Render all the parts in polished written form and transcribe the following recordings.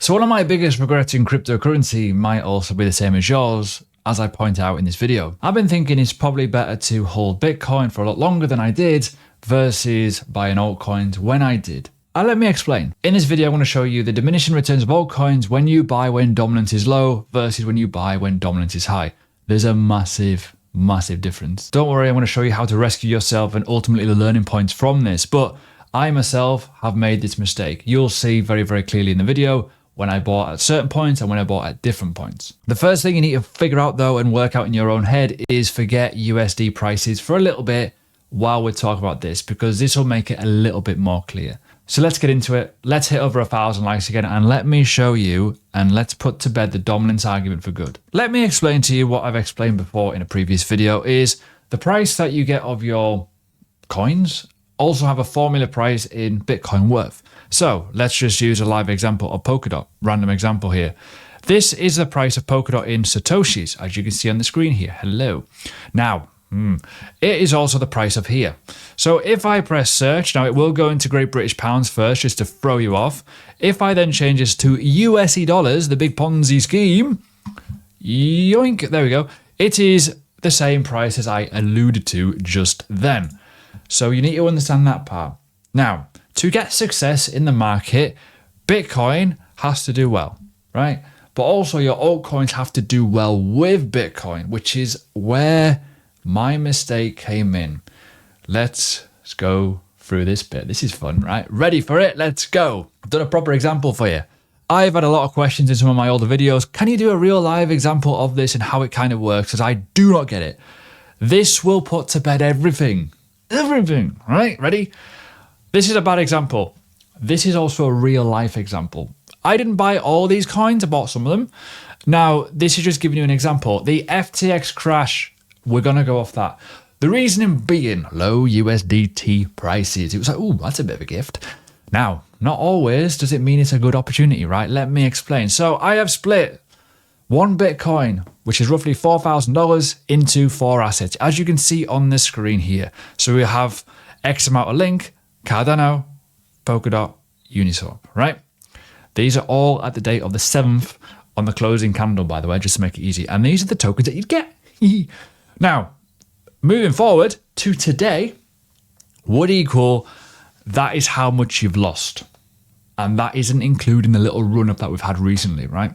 So one of my biggest regrets in cryptocurrency might also be the same as yours, as I point out in this video. I've been thinking it's probably better to hold Bitcoin for a lot longer than I did versus buying altcoins when I did. Let me explain. In this video, I want to show you the diminishing returns of altcoins when you buy when dominance is low versus when you buy when dominance is high. There's a massive difference. Don't worry, I'm going to show you how to rescue yourself and ultimately the learning points from this. But I myself have made this mistake. You'll see very clearly in the video when I bought at certain points and when I bought at different points. The first thing you need to figure out though and work out in your own head is forget USD prices for a little bit while we talk about this, because this will make it a little bit more clear. So let's get into it. Let's hit over 1,000 likes again and let me show you and let's put to bed the dominance argument for good. Let me explain to you what I've explained before in a previous video is the price that you get of your coins also have a formula price in Bitcoin worth. So let's just use a live example of Polkadot, random example here. This is the price of Polkadot in Satoshis, as you can see on the screen here. Hello. Now, it is also the price of here. So if I press search, now it will go into Great British Pounds first just to throw you off. If I then change this to USD dollars, the big Ponzi scheme, yoink, there we go. It is the same price as I alluded to just then. So you need to understand that part. Now, to get success in the market, Bitcoin has to do well, right? But also your altcoins have to do well with Bitcoin, which is where my mistake came in. Let's go through this bit. This is fun, right? Ready for it? Let's go. I've done a proper example for you. I've had a lot of questions in some of my older videos. Can you do a real live example of this and how it kind of works? Because I do not get it. This will put to bed everything. Everything, right? Ready? This is a bad example. This is also a real life example. I didn't buy all these coins, I bought some of them. Now, this is just giving you an example. The FTX crash, we're going to go off that. The reasoning being low USDT prices. It was like, ooh, that's a bit of a gift. Now, not always does it mean it's a good opportunity, right? Let me explain. So I have split one Bitcoin, which is roughly $4,000, into 4 assets, as you can see on the screen here. So we have X amount of Link, Cardano, Polkadot, Uniswap, right? These are all at the date of the 7th on the closing candle, by the way, just to make it easy. And these are the tokens that you'd get. Now, moving forward to today would equal that is how much you've lost. And that isn't including the little run-up that we've had recently, right?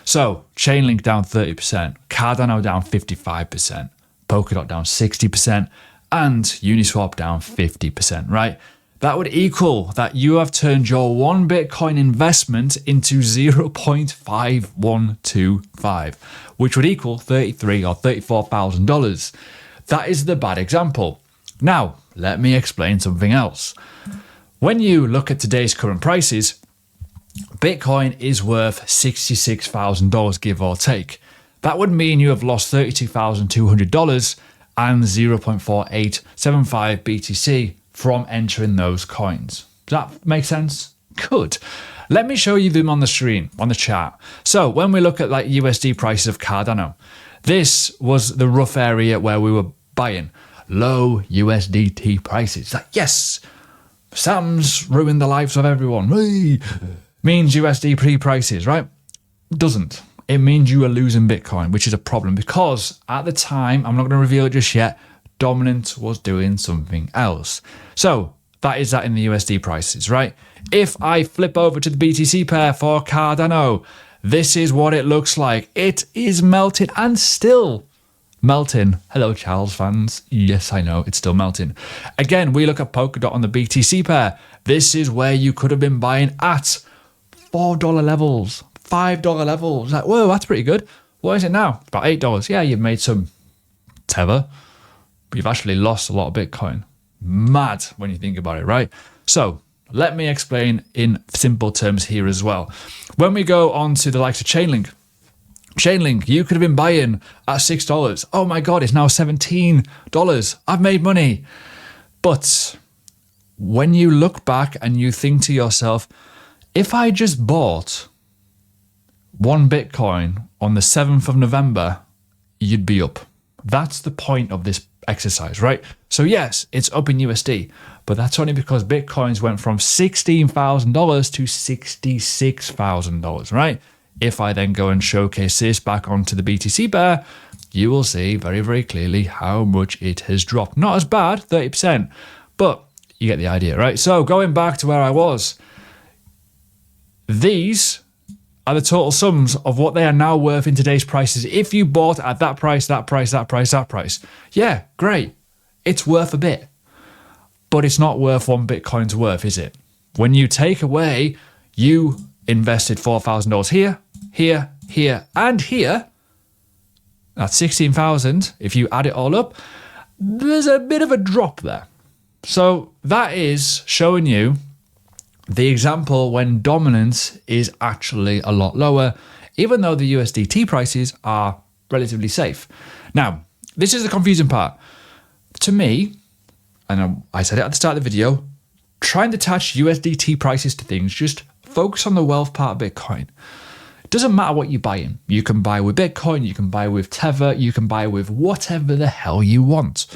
So, Chainlink down 30%, Cardano down 55%, Polkadot down 60%, and Uniswap down 50%, right? That would equal that you have turned your one Bitcoin investment into 0.5125, which would equal $33,000 or $34,000. That is the bad example. Now, let me explain something else. When you look at today's current prices, Bitcoin is worth $66,000, give or take. That would mean you have lost $32,200 and 0.4875 BTC from entering those coins. Does that make sense? Good. Let me show you them on the screen, on the chart. So when we look at like USD prices of Cardano, this was the rough area where we were buying low USDT prices. Like, yes, Sam's ruined the lives of everyone. Whee! Means USD prices, right? Doesn't. It means you are losing Bitcoin, which is a problem because at the time, I'm not going to reveal it just yet, dominance was doing something else. So that is that in the USD prices, right? If I flip over to the BTC pair for Cardano, this is what it looks like. It is melted and still melting. Hello, Charles fans. Yes, I know, it's still melting. Again, we look at Polkadot on the BTC pair. This is where you could have been buying at $4 levels, $5 levels. Like, whoa, that's pretty good. What is it now? About $8. Yeah, you've made some tether, but you've actually lost a lot of Bitcoin. Mad when you think about it, right? So let me explain in simple terms here as well. When we go on to the likes of Chainlink, you could have been buying at $6. Oh my God, it's now $17. I've made money. But when you look back and you think to yourself, if I just bought one Bitcoin on the 7th of November, you'd be up. That's the point of this exercise, right? So yes, it's up in USD, but that's only because Bitcoins went from $16,000 to $66,000, right? If I then go and showcase this back onto the BTC bear, you will see very, very clearly how much it has dropped. Not as bad, 30%, but you get the idea, right? So going back to where I was, these are the total sums of what they are now worth in today's prices. If you bought at that price, that price, that price, that price, yeah, great. It's worth a bit, but it's not worth one Bitcoin's worth, is it? When you take away, you invested $4,000 here, here, here, and here. That's 16,000. If you add it all up, there's a bit of a drop there. So that is showing you the example when dominance is actually a lot lower, even though the USDT prices are relatively safe. Now, this is the confusing part. To me, and I said it at the start of the video, trying to attach USDT prices to things, just focus on the wealth part of Bitcoin. It doesn't matter what you buy in. You can buy with Bitcoin, you can buy with Tether, you can buy with whatever the hell you want.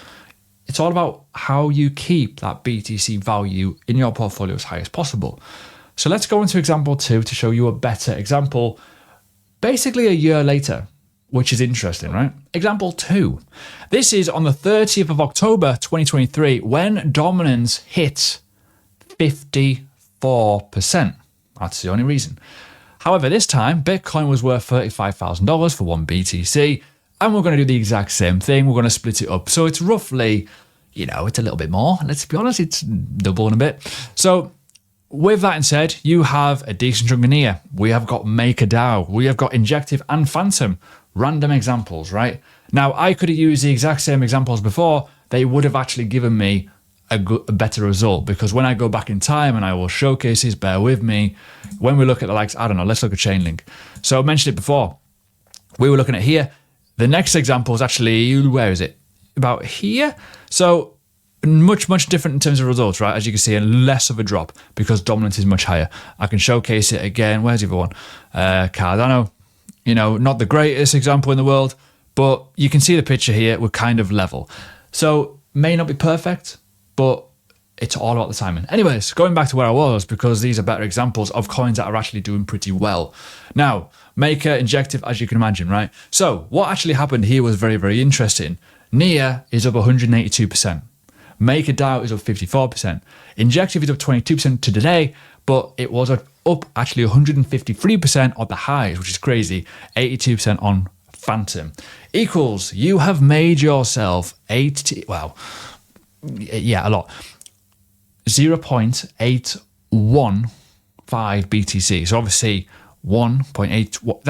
It's all about how you keep that BTC value in your portfolio as high as possible. So let's go into example 2 to show you a better example, basically a year later, which is interesting, right? Example 2. This is on the 30th of October, 2023, when dominance hit 54%. That's the only reason. However, this time, Bitcoin was worth $35,000 for one BTC, and we're going to do the exact same thing. We're going to split it up. So it's roughly, it's a little bit more. Let's be honest, it's doubling a bit. So with that said, you have a decent chunk in here. We have got MakerDAO. We have got Injective and Phantom. Random examples, right? Now, I could have used the exact same examples before. They would have actually given me a better result, because when I go back in time and I will showcase this, bear with me, when we look at the likes, I don't know, let's look at Chainlink. So I mentioned it before. We were looking at here. The next example is actually, where is it? About here. So much, much different in terms of results, right? As you can see, and less of a drop because dominance is much higher. I can showcase it again. Where's the other one? Cardano. Not the greatest example in the world, but you can see the picture here. We're kind of level. So may not be perfect, but it's all about the timing. Anyways, going back to where I was, because these are better examples of coins that are actually doing pretty well. Now, Maker, Injective, as you can imagine, right? So what actually happened here was very, very interesting. NIA is up 182%. MakerDAO is up 54%. Injective is up 22% to today, but it was up actually 153% at the highs, which is crazy. 82% on Phantom. Equals, you have made yourself a lot. 0.815 BTC. So obviously 1.8,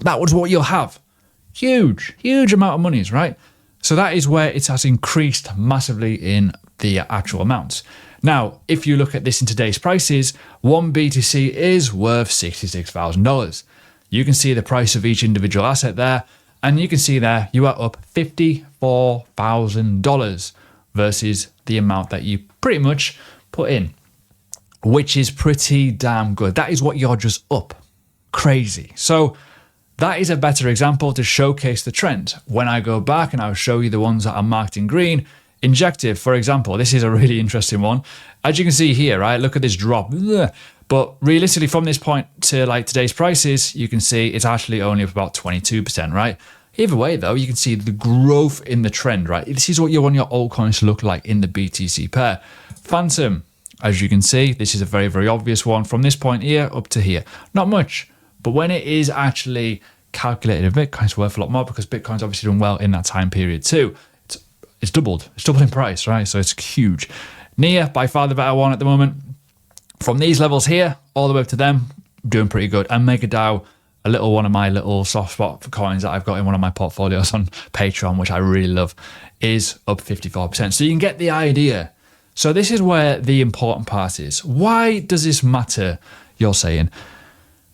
that was what you'll have. Huge amount of monies, right? So that is where it has increased massively in the actual amounts. Now, if you look at this in today's prices, one BTC is worth $66,000. You can see the price of each individual asset there, and you can see there you are up $54,000 versus the amount that you pretty much put in, which is pretty damn good. That is what you're just up. Crazy. So that is a better example to showcase the trend. When I go back and I'll show you the ones that are marked in green, Injective, for example, this is a really interesting one. As you can see here, right, look at this drop. But realistically, from this point to like today's prices, you can see it's actually only up about 22%, right? Either way, though, you can see the growth in the trend, right? This is what you want your altcoins to look like in the BTC pair. Phantom, as you can see, this is a very, very obvious one. From this point here up to here, not much. But when it is actually calculated in Bitcoin, it's worth a lot more because Bitcoin's obviously done well in that time period too. It's doubled. It's doubled in price, right? So it's huge. NIA, by far the better one at the moment. From these levels here, all the way up to them, doing pretty good. And MakerDAO, a little one of my little soft spot for coins that I've got in one of my portfolios on Patreon, which I really love, is up 54%. So you can get the idea. So this is where the important part is. Why does this matter, you're saying?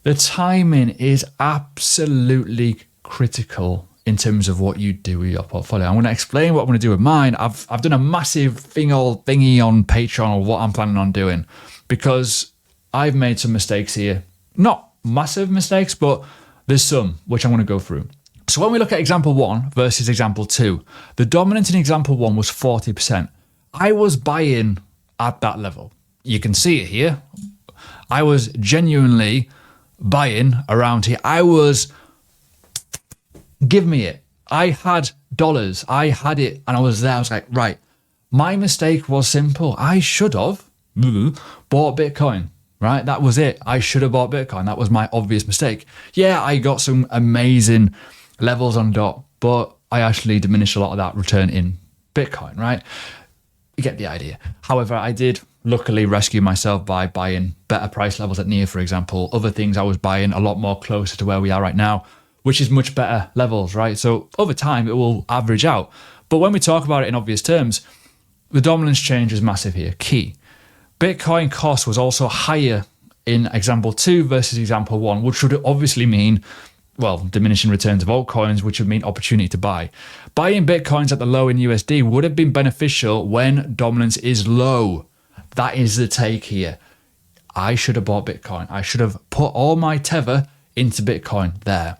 The timing is absolutely critical in terms of what you do with your portfolio. I'm going to explain what I'm going to do with mine. I've done a massive thingy on Patreon or what I'm planning on doing because I've made some mistakes here. Not massive mistakes, but there's some which I'm going to go through. So when we look at example 1 versus example 2, the dominance in example 1 was 40%. I was buying at that level. You can see it here. I was genuinely buying around here. I was, give me it. I had dollars. I had it and I was there. I was like, right. My mistake was simple. I should have bought Bitcoin, right? That was it. I should have bought Bitcoin. That was my obvious mistake. Yeah, I got some amazing levels on DOT, but I actually diminished a lot of that return in Bitcoin, right? You get the idea. However, I did luckily rescue myself by buying better price levels at NEAR, for example. Other things I was buying a lot more closer to where we are right now, which is much better levels, right? So over time, it will average out. But when we talk about it in obvious terms, the dominance change is massive here, key. Bitcoin cost was also higher in example 2 versus example 1, which would obviously mean, well, diminishing returns of altcoins, which would mean opportunity to buy. Buying Bitcoins at the low in USD would have been beneficial when dominance is low. That is the take here. I should have bought Bitcoin. I should have put all my tether into Bitcoin there.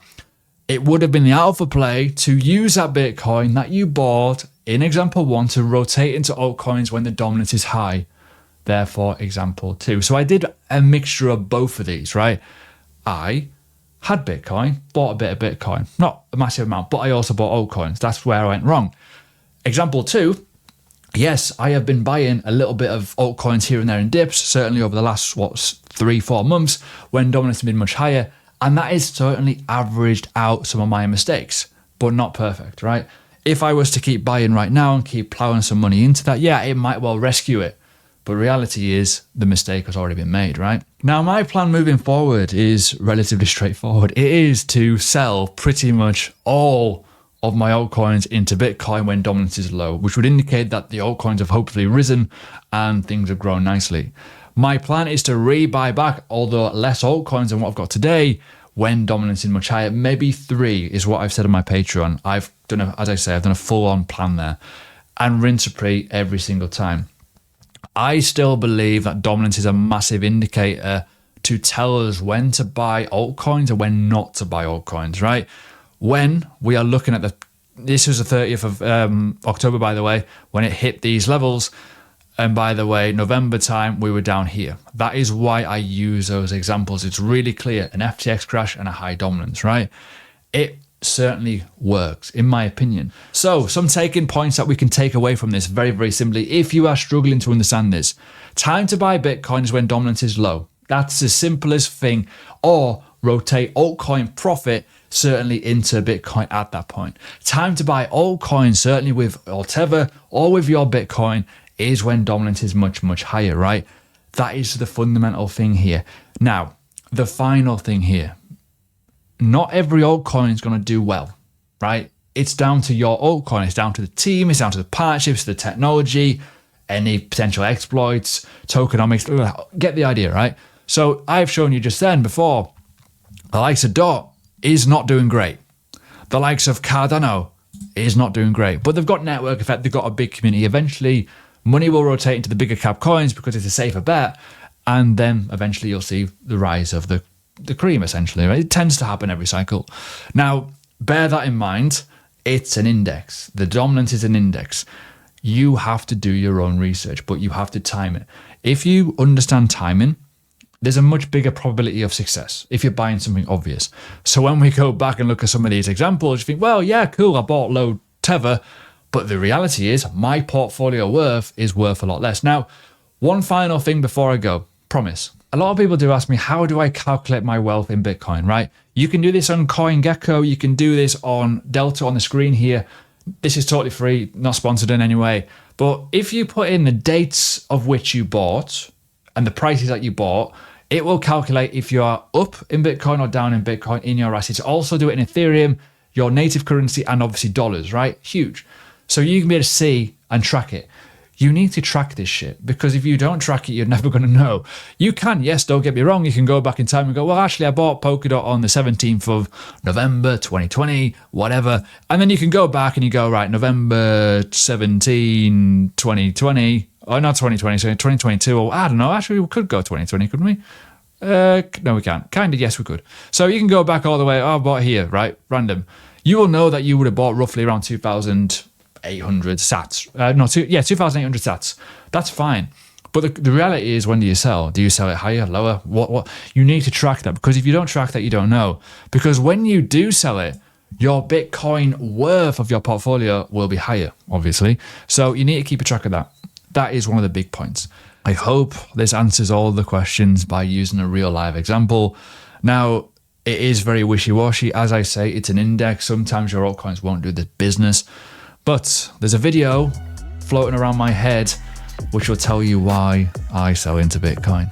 It would have been the alpha play to use that Bitcoin that you bought in example 1 to rotate into altcoins when the dominance is high. Therefore, example 2. So I did a mixture of both of these, right? I had Bitcoin, bought a bit of Bitcoin, not a massive amount, but I also bought altcoins. That's where I went wrong. Example 2, yes, I have been buying a little bit of altcoins here and there in dips, certainly over the last, 3-4 months when dominance has been much higher. And that is certainly averaged out some of my mistakes, but not perfect, right? If I was to keep buying right now and keep plowing some money into that, yeah, it might well rescue it. But reality is the mistake has already been made, right? Now, my plan moving forward is relatively straightforward. It is to sell pretty much all of my altcoins into Bitcoin when dominance is low, which would indicate that the altcoins have hopefully risen and things have grown nicely. My plan is to rebuy back, although less altcoins than what I've got today, when dominance is much higher. Maybe 3 is what I've said on my Patreon. I've done a full-on plan there, and rinse repeat every single time. I still believe that dominance is a massive indicator to tell us when to buy altcoins and when not to buy altcoins, right? When we are looking at this was the 30th of October, by the way, when it hit these levels. And by the way, November time, we were down here. That is why I use those examples. It's really clear, an FTX crash and a high dominance, right? It certainly works, in my opinion. So some taking points that we can take away from this very, very simply. If you are struggling to understand this, time to buy Bitcoin is when dominance is low. That's the simplest thing. Or rotate altcoin profit certainly into Bitcoin at that point. Time to buy altcoins, certainly with Alteva or with your Bitcoin, is when dominance is much, much higher, right? That is the fundamental thing here. Now, the final thing here. Not every altcoin is going to do well, right? It's down to your altcoin. It's down to the team. It's down to the partnerships, the technology, any potential exploits, tokenomics. Get the idea, right? So I've shown you just then before, the likes of DOT is not doing great. The likes of Cardano is not doing great. But they've got network effect. They've got a big community. Eventually, money will rotate into the bigger cap coins because it's a safer bet. And then eventually you'll see the rise of the cream, essentially. Right? It tends to happen every cycle. Now, bear that in mind. It's an index. The dominance is an index. You have to do your own research, but you have to time it. If you understand timing, there's a much bigger probability of success if you're buying something obvious. So when we go back and look at some of these examples, you think, well, yeah, cool, I bought low tether, but the reality is my portfolio worth is worth a lot less. Now, one final thing before I go, promise. A lot of people do ask me, how do I calculate my wealth in Bitcoin, right? You can do this on CoinGecko. You can do this on Delta on the screen here. This is totally free, not sponsored in any way. But if you put in the dates of which you bought and the prices that you bought, it will calculate if you are up in Bitcoin or down in Bitcoin in your assets. Also do it in Ethereum, your native currency, and obviously dollars, right? Huge. So you can be able to see and track it. You need to track this shit, because if you don't track it, you're never going to know. You can, yes, don't get me wrong, you can go back in time and go, well, actually, I bought Polkadot on the 17th of November 2020, whatever. And then you can go back and you go, right, November 17, 2020, or not 2020, so 2022, or I don't know, actually, we could go 2020, couldn't we? No, we can't. Kind of, yes, we could. So you can go back all the way, oh, I bought here, right? Random. you will know that you would have bought roughly around 2,800 sats. 2,800 sats. That's fine. But the reality is, when do you sell? Do you sell it higher, lower? What? You need to track that, because if you don't track that, you don't know. Because when you do sell it, your Bitcoin worth of your portfolio will be higher, obviously. So you need to keep a track of that. That is one of the big points. I hope this answers all the questions by using a real live example. Now, it is very wishy-washy. As I say, it's an index. Sometimes your altcoins won't do the business. But there's a video floating around my head which will tell you why I sell into Bitcoin.